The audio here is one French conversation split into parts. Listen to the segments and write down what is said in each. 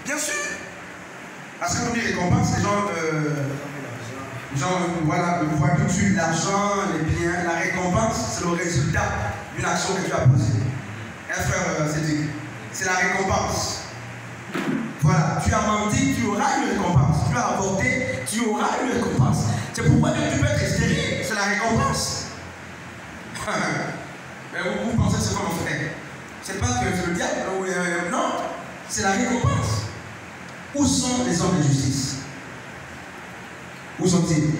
Bien sûr. Parce que quand on dit récompense, les gens voilà, voient tout de suite l'argent, les biens. La récompense, c'est le résultat d'une action que tu as posée. Frère Cédric, c'est la récompense. Voilà, tu as menti, tu auras une récompense. Tu as avorté, tu auras une récompense. C'est pourquoi tu peux être stérile, c'est la récompense. Mais vous pensez que c'est comme on fait? C'est pas que c'est le diable, non, c'est la récompense. Où sont les hommes de justice? Où sont-ils?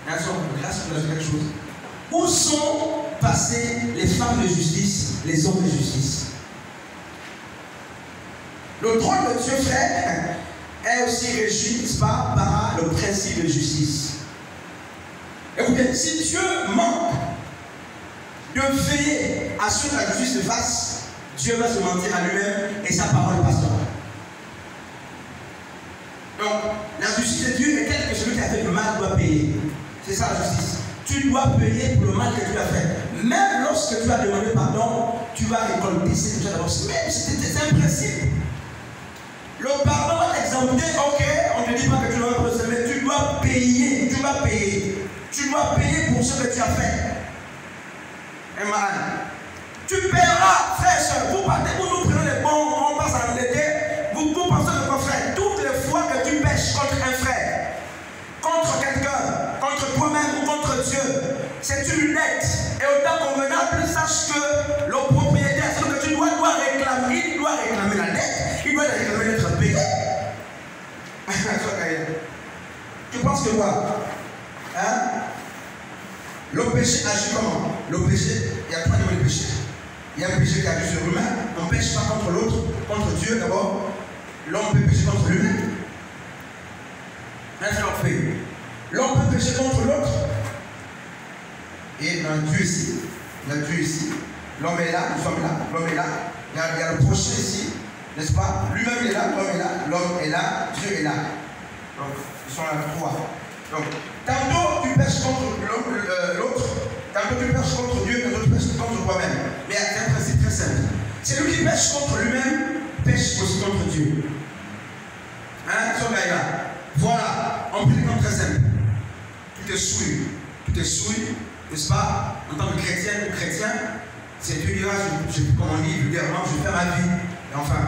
Grâce à quelque chose. Où sont passées les femmes de justice, les hommes de justice? Le trône de Dieu, frère, est aussi régi, n'est-ce pas, par le principe de justice. Écoutez, si Dieu manque de veiller à ce que la justice se fasse, Dieu va se mentir à lui-même et sa parole passera. Donc, la justice de Dieu est telle que celui qui a fait du mal doit payer. C'est ça la justice. Tu dois payer pour le mal que tu as fait. Même lorsque tu as demandé pardon, tu vas récolter ce que tu as demandé. Même si c'est un principe. Le pardon va t'exempter, ok, on ne te dit pas que tu dois recevoir, mais tu dois payer. Tu vas payer. Tu dois payer pour ce que tu as fait. Amen. Tu paieras, frère et soeur. Vous partez, vous nous prenez les bons, on passe à l'été. Vous pensez de quoi, frère? Toutes les fois que tu pêches contre un frère, contre quelqu'un, contre toi-même ou contre Dieu, c'est une dette. Et au temps convenable, sache que le propriétaire, ce que tu dois réclamer, il doit réclamer la dette, il doit réclamer d'être payé. Tu penses que quoi? Hein? Le péché agit comment? Le péché, il y a trois niveaux de péché. Il y a un péché qui agit sur l'humain. On ne pêche pas contre l'autre, contre Dieu d'abord. L'homme peut pécher contre lui-même. L'homme peut pécher contre l'autre. Et dans Dieu ici, l'homme est là, nous sommes là, l'homme est là. Il y a le prochain ici, n'est-ce pas? Lui-même est là, l'homme est là, l'homme est là, Dieu est là. Donc, ils sont là trois. Donc, tantôt tu pêches contre l'autre, tantôt tu pêches contre Dieu, tantôt tu pêches contre toi-même. Mais c'est un principe très simple. Celui qui pêche contre lui-même, pêche aussi contre Dieu. Hein, ce gars-là. Voilà, on prie comme très simple. Tu te souilles, n'est-ce pas? En tant que chrétien ou chrétien, c'est tu diras, comme on dit vulgairement, je fais ma vie. Et enfin,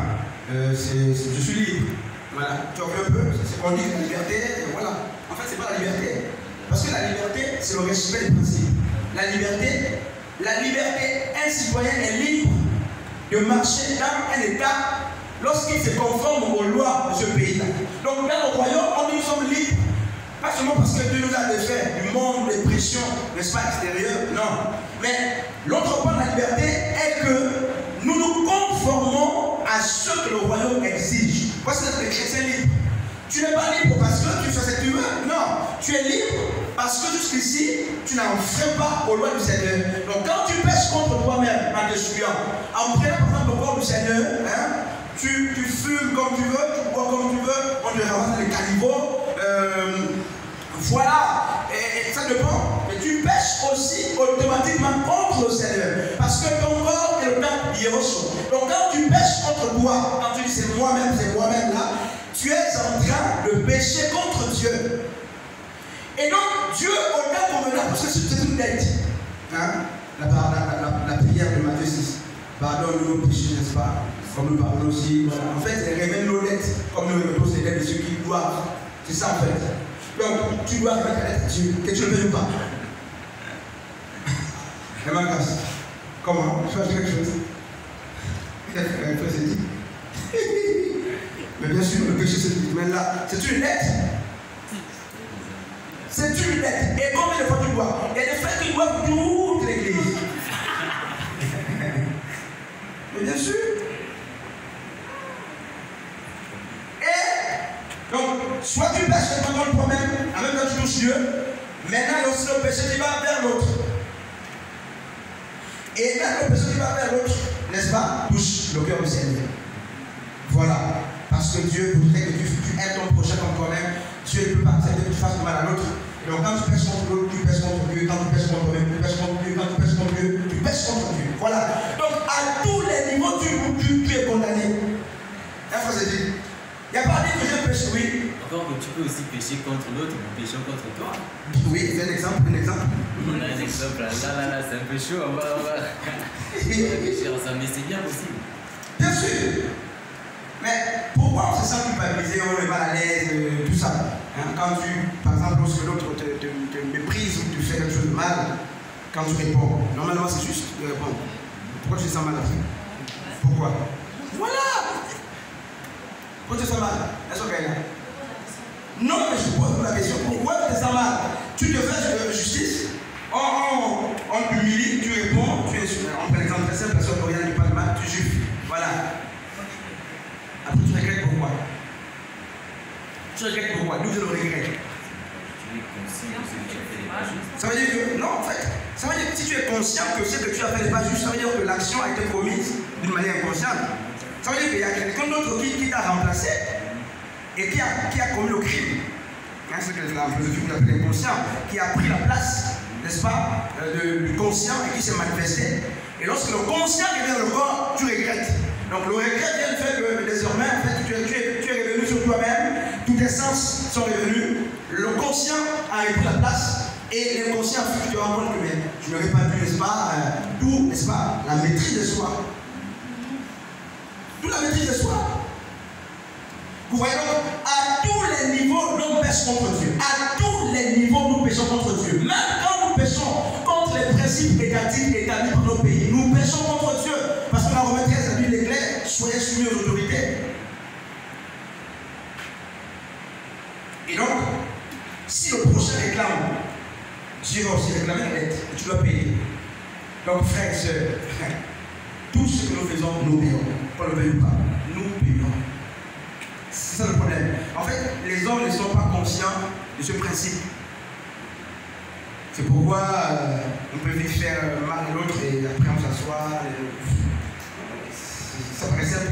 je suis libre. Voilà, tu en veux un peu, c'est ce qu'on dit, la liberté, et voilà. En fait, c'est pas la liberté. Parce que la liberté, c'est le respect des principes. La liberté, un citoyen est libre de marcher dans un état lorsqu'il se conforme aux lois de ce pays-là. Donc, dans le royaume, on dit nous sommes libres. Pas seulement parce que Dieu nous a défait du monde, des pressions, n'est-ce pas, extérieures, non. Mais l'autre point de la liberté est que nous nous conformons à ce que le royaume exige. Voici d'être les chrétiens libres. Tu n'es pas libre parce que tu fais ce que tu veux. Non, tu es libre parce que jusqu'ici, tu n'enfreins pas aux lois du Seigneur. Donc quand tu pêches contre toi-même en te souillant, en prenant par exemple le corps du Seigneur, hein, tu fumes comme tu veux, tu bois comme tu veux, on te ramasse les caniveaux, voilà, et ça dépend. Mais tu pêches aussi automatiquement contre le Seigneur. Parce que ton corps est le temple d'Hiroshima. Donc quand tu pêches contre toi, quand tu dis c'est moi-même là, tu es en train de pécher contre Dieu. Et donc Dieu, au temps convenable, parce que c'est une dette. Hein? La prière de Matthieu 6. Pardonne-nous nos péchés, n'est-ce pas? Comme nous pardonnons aussi. Voilà. En fait, elle révèle nos dettes, comme nous remettons ces dettes de ceux qui doivent. C'est ça en fait. Donc, tu dois remettre la dette à Dieu, que tu ne payes pas. Et ma grâce. Comment? Tu fais quelque chose? C'est dit. Mais bien sûr, le péché, c'est dit. Mais là, c'est une dette. C'est une dette. Et combien de fois tu dois? Il y a des frères qui doivent toute l'église. Mais bien sûr. Et donc, soit tu pêches contre le problème, en même temps tu touches Dieu. Maintenant, il y a aussi le péché qui va vers l'autre. Et même le péché qui va vers l'autre, n'est-ce pas, touche le cœur du Seigneur. Voilà. Parce que Dieu voudrait que tu aimes ton prochain comme toi-même. Dieu ne peut pas accepter que tu fasses du mal à l'autre. Et donc quand tu pêches contre l'autre, tu pêches contre Dieu. Quand tu pêches contre toi-même, tu pêches contre Dieu. Quand tu pêches contre Dieu, tu pêches contre Dieu. Voilà. Donc à tous les niveaux, tu es condamné. c'est dit. Il n'y a pas dit que je pêche, oui. Encore que tu peux aussi pécher contre l'autre ou pécher contre toi. Oui, c'est un exemple, un exemple. On a un exemple là, c'est un peu chaud, on va pécher ensemble, mais c'est bien possible. Bien sûr. Mais pourquoi on se sent culpabilisé, on est mal à l'aise, tout ça hein? Quand tu, par exemple, lorsque l'autre te méprise ou tu fais quelque chose de mal, quand tu réponds, normalement c'est juste de répondre. Pourquoi tu te sens mal après? Pourquoi? Voilà. Pourquoi tu te sens mal? Est-ce que non, mais je pose la question, pourquoi tu te sens mal? Tu te fais justice, on t'humilie, tu réponds, tu es on prend l'exemple très simple, personne ne regarde du pas de mal, tu juges. Voilà. Après tu regrettes pourquoi? Tu regrettes pourquoi? D'où je le regrette? Ça veut dire que, non en fait, ça veut dire que si tu es conscient que ce que tu as fait n'est pas juste, ça veut dire que l'action a été commise d'une manière inconsciente. Ça veut dire qu'il y a quelqu'un d'autre qui t'a remplacé et qui a commis le crime. C'est ce que la philosophie vous appelle inconscient, qui a pris la place, n'est-ce pas, du conscient et qui s'est manifesté. Et lorsque le conscient revient dans le corps, tu regrettes. Donc le regret vient du fait que désormais, en fait, tu es revenu sur toi-même, tous tes sens sont revenus, le conscient a repris la place et l'inconscient fait que tu te rends compte que je n'aurais pas dû, n'est-ce pas, d'où, n'est-ce pas, la maîtrise de soi. D'où la maîtrise de soi. Vous voyez donc, à tous les niveaux, l'homme pêche contre Dieu. À tous les niveaux, nous péchons contre Dieu. Même quand nous péchons contre les principes étatiques établis par nos pays, nous péchons contre Dieu. Parce que la Romaine 13 a dit l'éclair, soyez soumis aux autorités. Et donc, si le prochain réclame, Dieu va aussi réclamer la dette et tu dois payer. Donc, frères et sœurs, tout ce que nous faisons, nous payons. Pas le payons pas, nous payons. C'est ça le problème. En fait, les hommes ne sont pas conscients de ce principe. C'est pourquoi on peut vite faire mal à l'autre et après on s'assoit. Ça paraît simple.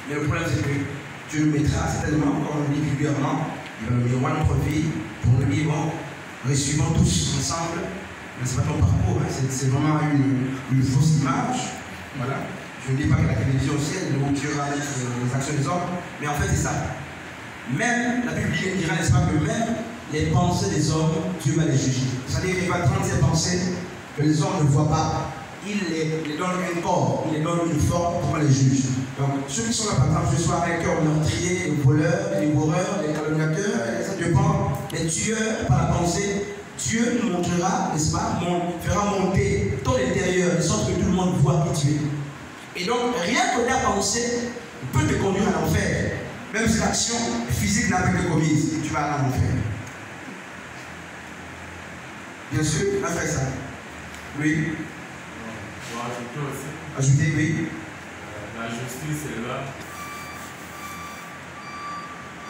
Mais le problème c'est que Dieu nous mettra certainement, comme on dit vulgairement, dans le miroir de notre vie pour nous dire bon, suivons tous ensemble. Mais ce n'est pas ton parcours, hein. C'est vraiment une fausse image. Voilà. Je ne dis pas que la télévision au ciel, où Dieu va mettre les actions des hommes, mais en fait c'est ça. Même, la Bible dira, n'est-ce pas, que même les pensées des hommes, Dieu va les juger. C'est-à-dire qu'il va prendre ces pensées que les hommes ne voient pas, il les donne un corps, il les donne une forme pour les juge. Donc ceux qui sont là, par exemple, ce soir, les cœurs meurtriers, les voleurs, les dévoreurs, les calomniateurs, ça dépend, les tueurs par la pensée, Dieu nous montrera, n'est-ce pas, fera monter ton intérieur, de sorte que tout le monde voit qui tu es. Et donc, rien que ta pensée peut te conduire à l'enfer. Même si l'action physique n'a pas été commise, tu vas aller à l'enfer. Bien sûr, on a fait ça. Oui. Pour ajouter aussi. Ajouter, oui. La justice est là.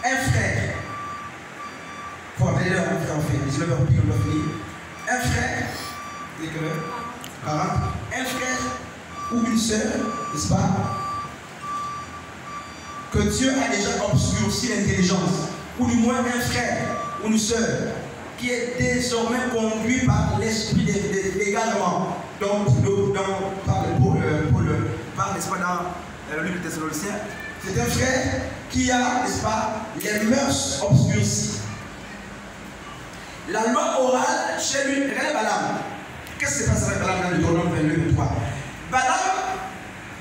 Un frère. Il faut appeler leur un frère en fait. Les élèves ont fini. Un frère. C'est que parent. Un frère ou une sœur, n'est-ce pas, que Dieu a déjà obscurci l'intelligence, ou du moins un frère ou une sœur qui est désormais conduit par l'esprit d'égarement, par n'est-ce pas, dans le livre de Thessaloniciens, c'est un frère qui a, n'est-ce pas, les mœurs obscurcies. La loi orale chez lui, regardez Balaam. Qu'est-ce qui se passe avec Balaam dans le Deutéronome 22-23? Balaam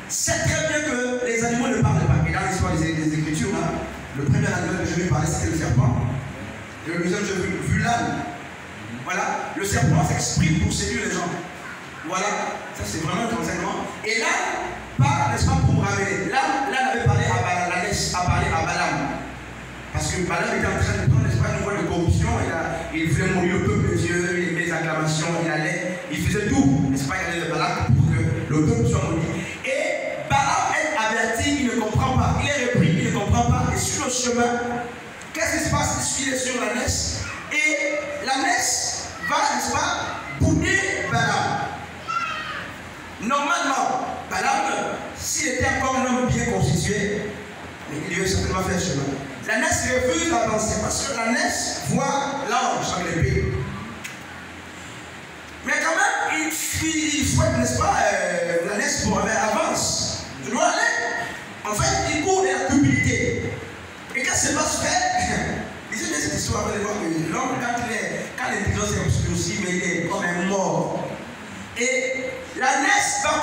sait très bien que les animaux ne parlent pas. Et dans l'histoire des Écritures, hein, le premier animal que je lui parlais, c'était le serpent. Et le deuxième, je vu l'âne. Voilà, le serpent s'exprime pour séduire les gens. Voilà, ça c'est vraiment un enseignement. Et là, pas, n'est-ce pas, pour ramener. Là, avait parlé à Balaam, a parlé à Balaam. Parce que Balaam était en train de prendre, n'est-ce pas, une voie de corruption. Il voulait mourir le peuple de Dieu, il aimait les acclamations, il faisait tout, n'est-ce pas, il allait de Balaam pour que le peuple soit maudit. Et Balaam est averti, il ne comprend pas. Il est repris, il ne comprend pas. Et sur le chemin, qu'est-ce qui se passe? Il est sur la l'ânesse. Et la l'ânesse va, n'est-ce pas, bouder Balaam. Normalement, Balaam, s'il était encore un homme bien constitué, il devait certainement faire le chemin. L'ânesse refuse d'avancer parce que l'ânesse voit l'ange avec l'épée. Mais quand même, il souhaite, n'est-ce pas, l'ânesse pour aller avance. Je dois aller. En fait, il court vers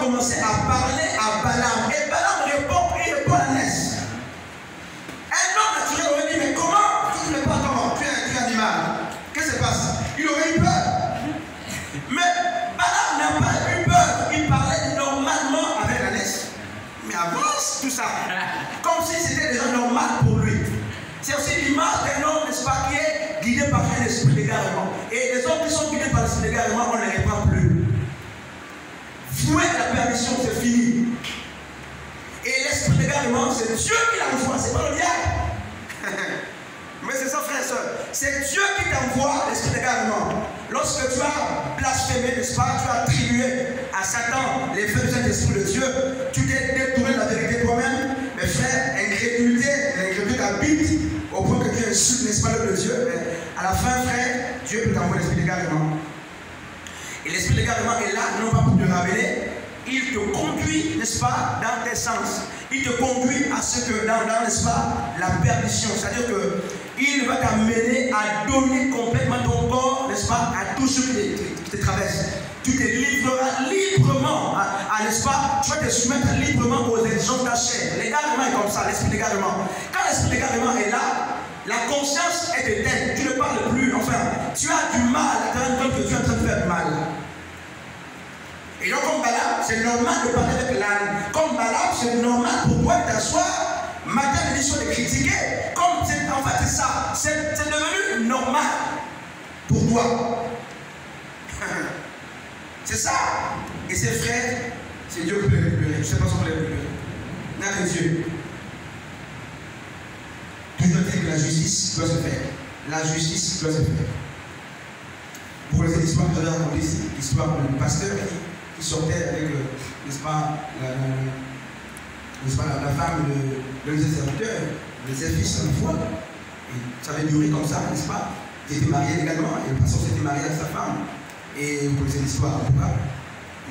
commencé à parler à Balaam. Et Balaam répond à Ness. Un homme naturel aurait dit, mais comment tu ne fais pas comment tu es animal. Qu'est-ce qui se passe? Il aurait eu peur. Mais Balaam n'a pas eu peur. Il parlait normalement avec la Ness. Mais avance tout ça. Comme si c'était déjà normal pour lui. C'est aussi l'image d'un homme, n'est-ce pas, qui est guidé par un esprit d'égarement. Et les hommes qui sont guidés par l'esprit d'égarement, on ne les reprend plus. Vouer la permission, c'est fini. Et l'esprit d'égarement, c'est Dieu qui l'envoie, c'est pas le diable. Mais c'est ça, frère et soeur. C'est Dieu qui t'envoie l'esprit d'égarement. Lorsque tu as blasphémé, n'est-ce pas, tu as attribué à Satan les faits du Saint-Esprit de Dieu, tu t'es détourné de la vérité toi-même. Mes frères, l'incrédulité t'habite au point que tu insultes, n'est-ce pas, l'œuvre de Dieu. Mais à la fin, frère, Dieu peut t'envoyer l'esprit d'égarement. Et l'esprit d'égarement est là, non pas pour te ramener, il te conduit, n'est-ce pas, dans tes sens. Il te conduit à ce que, dans n'est-ce pas, la perdition. C'est-à-dire qu'il va t'amener à donner complètement ton corps, n'est-ce pas, à tout ce qui te traverse. Tu te livreras librement, n'est-ce pas, tu vas te soumettre librement aux exigences de ta chair. L'égarement est comme ça, l'esprit d'égarement. Quand l'esprit d'égarement est là, la conscience est éteinte, tu ne parles plus, enfin, tu as du mal à te rendre compte que tu es en train de faire du mal. Et donc, comme Balaam, c'est normal de parler avec l'âne. Comme Balaam, c'est normal pour toi de t'asseoir, matin, midi, soir, de critiquer. Comme en fait, c'est ça, c'est devenu normal pour toi. C'est ça. Et ses frères, c'est Dieu qui peut les récupérer. Je ne sais pas si on peut les récupérer. N'a que Dieu. Toujours dire que la justice doit se faire. La justice doit se faire. Vous connaissez l'histoire que j'avais racontée ici, l'histoire du pasteur qui sortait avec, n'est-ce pas, la femme de ses serviteurs, de ses fils en foi. Et ça avait duré comme ça, n'est-ce pas? Il était marié également, et le pasteur s'était marié avec sa femme. Et vous connaissez l'histoire, en tout cas.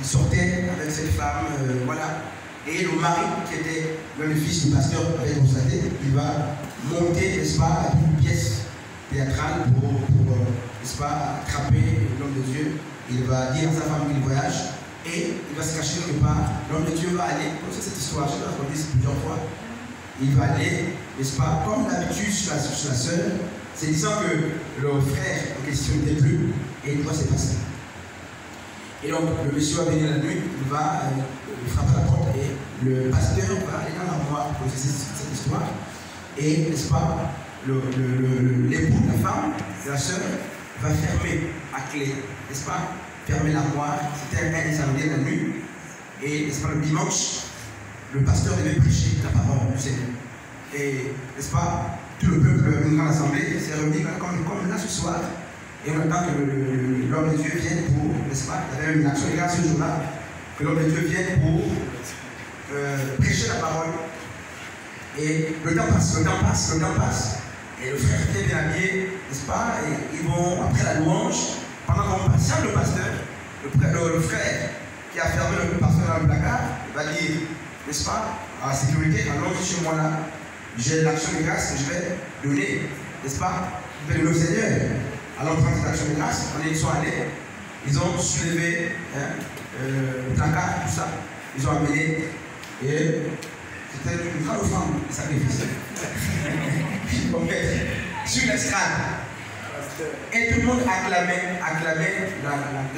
Il sortait avec cette femme, voilà. Et le mari, qui était le fils du pasteur, avait constaté, il va monter, n'est-ce pas, une pièce théâtrale pour n'est-ce pas, attraper l'homme de Dieu. Il va dire à sa femme qu'il voyage et il va se cacher quelque part. L'homme de Dieu va aller, comme c'est cette histoire, je l'ai raconté plusieurs fois. Il va aller, n'est-ce pas, comme d'habitude sur la sœur, c'est disant que le frère en question n'était plus et il doit se passer. Et donc, le monsieur va venir la nuit, il va frapper la porte et le pasteur va aller dans l'armoire pour cette histoire. Et, n'est-ce pas, l'époux de la femme, de la sœur, va fermer à clé, n'est-ce pas, fermer l'armoire. C'était un samedi la nuit. Et, n'est-ce pas, le dimanche, le pasteur devait prêcher la parole du Seigneur. Et, n'est-ce pas, tout le peuple, une grande assemblée, s'est réuni comme là ce soir. Et on attend que l'homme de Dieu vienne pour, n'est-ce pas, il y avait une action de grâce ce jour-là, que l'homme de Dieu vienne pour prêcher la parole. Et le temps passe. Et le frère était bien habillé, n'est-ce pas, et ils vont, après la louange, pendant qu'on patiente le pasteur, le frère qui a fermé le pasteur dans le placard, va dire, n'est-ce pas, à la sécurité, allons chez moi là, j'ai l'action de grâce que je vais donner, n'est-ce pas, je vais donner au Seigneur. Alors, prendre cette action de grâce, ils sont allés, ils ont soulevé le placard, tout ça, ils ont amené, et c'était une grande offrande de sacrifice. Sur l'estrade. Et tout le monde acclamait la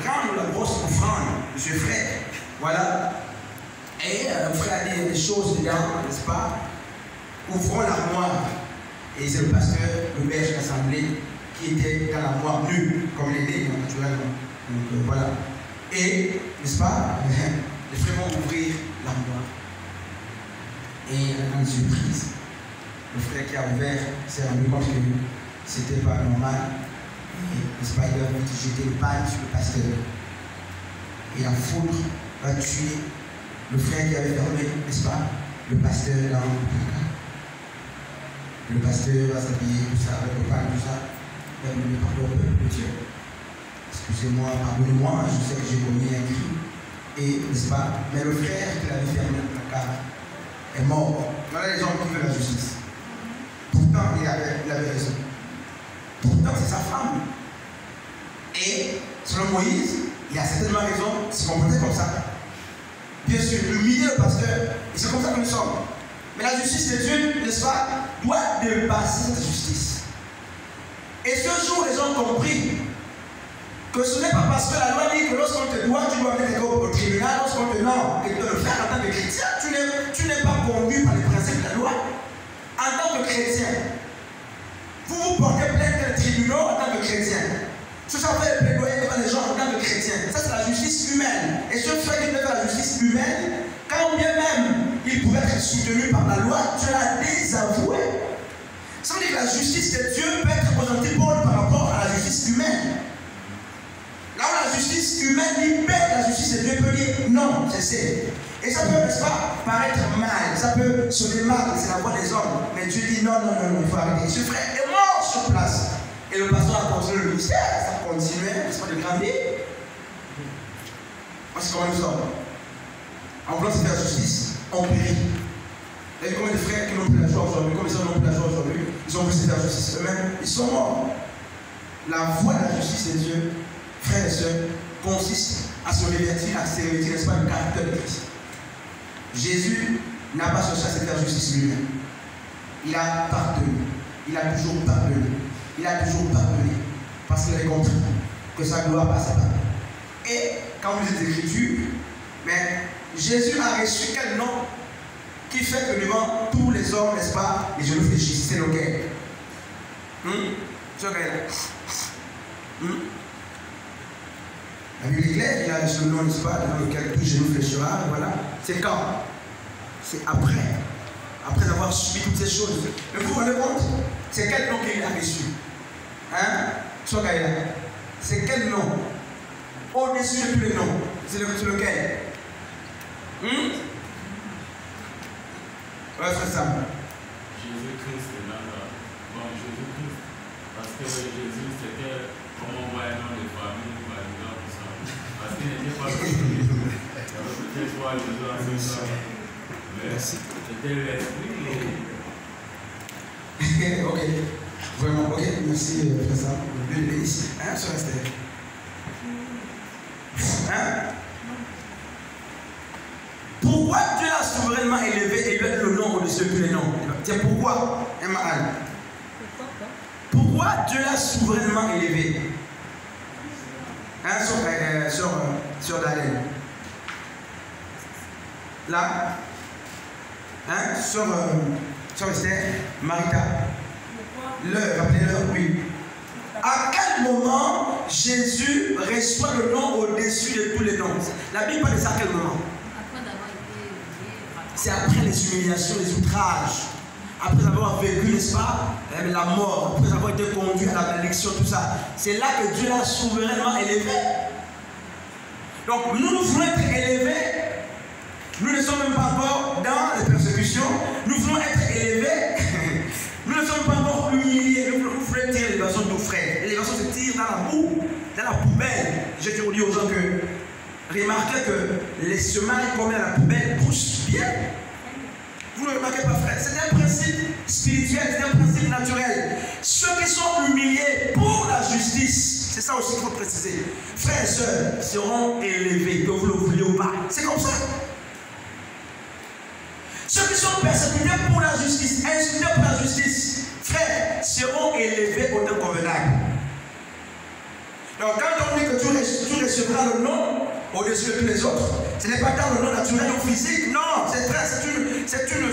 grande ou la grosse offrande de ce frère. Voilà. Et le frère a dit des choses dedans, n'est-ce pas? Ouvrons l'armoire. Et c'est le pasteur, le berger de l'assemblée, qui était dans l'armoire nue, comme il est né naturellement. Donc voilà. Et, n'est-ce pas, les frères vont ouvrir l'armoire. Et la grande surprise, le frère qui a ouvert s'est rendu compte que c'était pas normal. N'est-ce pas, il a voulu jeter le balle sur le pasteur. Et la foudre va tuer le frère qui avait fermé, n'est-ce pas, le pasteur dans le placard. Le pasteur va s'habiller, tout ça, avec le pain, tout ça. Il va demander pardon au peuple de Dieu. Excusez-moi, pardonnez-moi, je sais que j'ai commis un crime. Et, n'est-ce pas, mais le frère qui l'avait fermé dans le placard est mort. Voilà les gens qui veulent la justice. Pourtant, il avait raison. Pourtant, c'est sa femme. Et, selon Moïse, il a certainement raison de se comporter comme ça. bien sûr, humilier le pasteur. Et c'est comme ça que nous sommes. Mais la justice de Dieu, n'est-ce pas, doit dépasser cette justice. Et ce jour, les gens ont compris que ce n'est pas parce que la loi dit que lorsqu'on te doit, tu dois aller au tribunal, lorsqu'on te demande de le faire en tant que chrétien, tu n'es pas conduit par les principes de la loi. En tant que chrétien, vous portez plainte des tribunaux en tant que chrétien. Ce sont fait le plaidoyer devant les gens en tant que chrétien. Ça, c'est la justice humaine. Et ce fait qu'il fait la justice humaine, quand bien même il pouvait être soutenu par la loi, tu l'as désavoué. Ça veut dire que la justice de Dieu peut être présentée par rapport à la justice humaine. Là où la justice humaine libère, la justice de Dieu peut dire non, cessez. Et ça peut, n'est-ce pas, paraître mal, ça peut sonner mal, c'est la voix des hommes. Mais Dieu dit non, il faut arrêter. Ce frère est mort sur place. Et le pasteur a continué le ministère, ça continuait, n'est-ce pas, de grandir. Voici comment nous sommes. En voulant se faire justice, on périt. Il y a combien de frères qui n'ont plus la joie aujourd'hui, comme ils n'ont plus la joie aujourd'hui, ils ont vu se faire justice eux-mêmes, ils sont morts. La voie de la justice de Dieu, frères et sœurs, consiste à se revêtir, à se revêtir, n'est-ce pas, le caractère de Christ. Jésus n'a pas cherché à se faire justice lui-même. Il a pardonné. Il a toujours pardonné. Il a toujours pardonné. Parce qu'il avait compris que sa gloire passe par lui. Et quand vous lisez les Écritures, mais Jésus a reçu quel nom qui fait que devant tous les hommes, n'est-ce pas, les genoux fléchissent. C'est lequel? C'est lequel? La Bible est claire, il a ce nom, n'est-ce pas, devant lequel tout genou fléchira. Voilà. C'est quand? C'est après. Après avoir subi toutes ces choses. Mais vous vous rendez compte? C'est quel nom qu'il a reçu? Hein? C'est quel nom? Au-dessus de tous les noms. C'est lequel? Ouais, c'est ça. Jésus-Christ est là. Bon, Jésus-Christ. Parce que Jésus, c'était comme on voit un nom de famille, par exemple, ça. Parce qu'il n'était pas connu. Peut-être pas Jésus en ce temps. Mais c'était l'esprit. Ok. Vraiment, ok. Merci, frère Sam. Dieu le bénisse. Hein, sur Esther? Hein? Pourquoi Dieu l'a souverainement élevé et lui a donné le nom au-dessus de tous les noms? Tiens, pourquoi? Pourquoi Dieu l'a souverainement élevé? Hein, sur Daniel. Là. Hein, sur Esther, Marita. Rappelez-le, oui. À quel moment Jésus reçoit le nom au-dessus de tous les noms? La Bible parle de ça à quel moment? C'est après les humiliations, les outrages, après avoir vécu, n'est-ce pas, la mort, après avoir été conduit à la malédiction, tout ça. C'est là que Dieu l'a souverainement élevé. Donc nous voulons être élevés. Nous ne sommes même pas encore dans les persécutions. Nous voulons être élevés. Nous ne sommes pas encore humiliés. Nous voulons tirer l'élévation de nos frères. L'élévation se tire dans la boue, dans la poubelle. Je dis aux gens que remarquez que les semailles qu'on met à la poubelle poussent bien. Vous ne remarquez pas, frère. C'est un principe spirituel, c'est un principe naturel. Ceux qui sont humiliés pour la justice, c'est ça aussi qu'il faut préciser. Frères et sœurs seront élevés, que vous le vouliez ou pas. C'est comme ça. Ceux qui sont persécutés pour la justice, insultés pour la justice, frères, seront élevés au temps convenable. Donc quand on dit que tu recevras le nom au-dessus de tous les autres, ce n'est pas dans le nom naturel ou physique, non, c'est une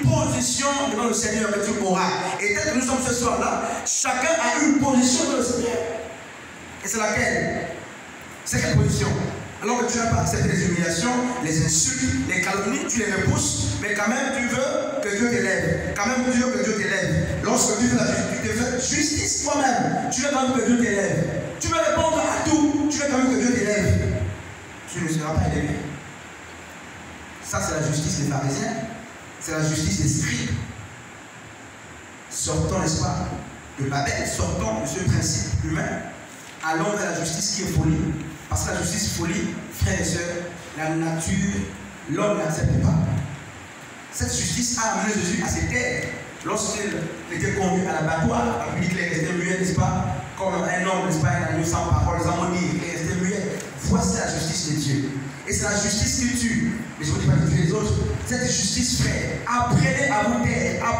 position devant le Seigneur que tu auras. Et tel que nous sommes ce soir-là, chacun a une position devant le Seigneur. Et c'est laquelle? C'est quelle position? Alors que tu n'as pas accepté les humiliations, les insultes, les calomnies, tu les repousses, mais quand même tu veux que Dieu t'élève. Quand même tu veux que Dieu t'élève. Lorsque tu fais justice toi-même, tu veux quand même que Dieu t'élève. Tu veux répondre à tout, tu veux quand même que Dieu t'élève. Tu ne seras pas élevé. Ça c'est la justice des pharisiens. C'est la justice des scribes. Sortons, n'est-ce pas, de Babel, sortons de ce principe humain. Allons vers la justice qui est folie. Parce que la justice folie, frères et sœurs, la nature, l'homme n'accepte pas. Cette justice a amené Jésus à se taire. Lorsqu'il était conduit à l'abattoir, la Bible est resté muet, n'est-ce pas? Comme un homme, n'est-ce pas, un agneau sans parole, sans mot dire, il est resté muet. Voici la justice de Dieu. Et c'est la justice qui tue. Mais je ne vous dis pas de tuer les autres. Cette justice, frère, apprenez à vous taire.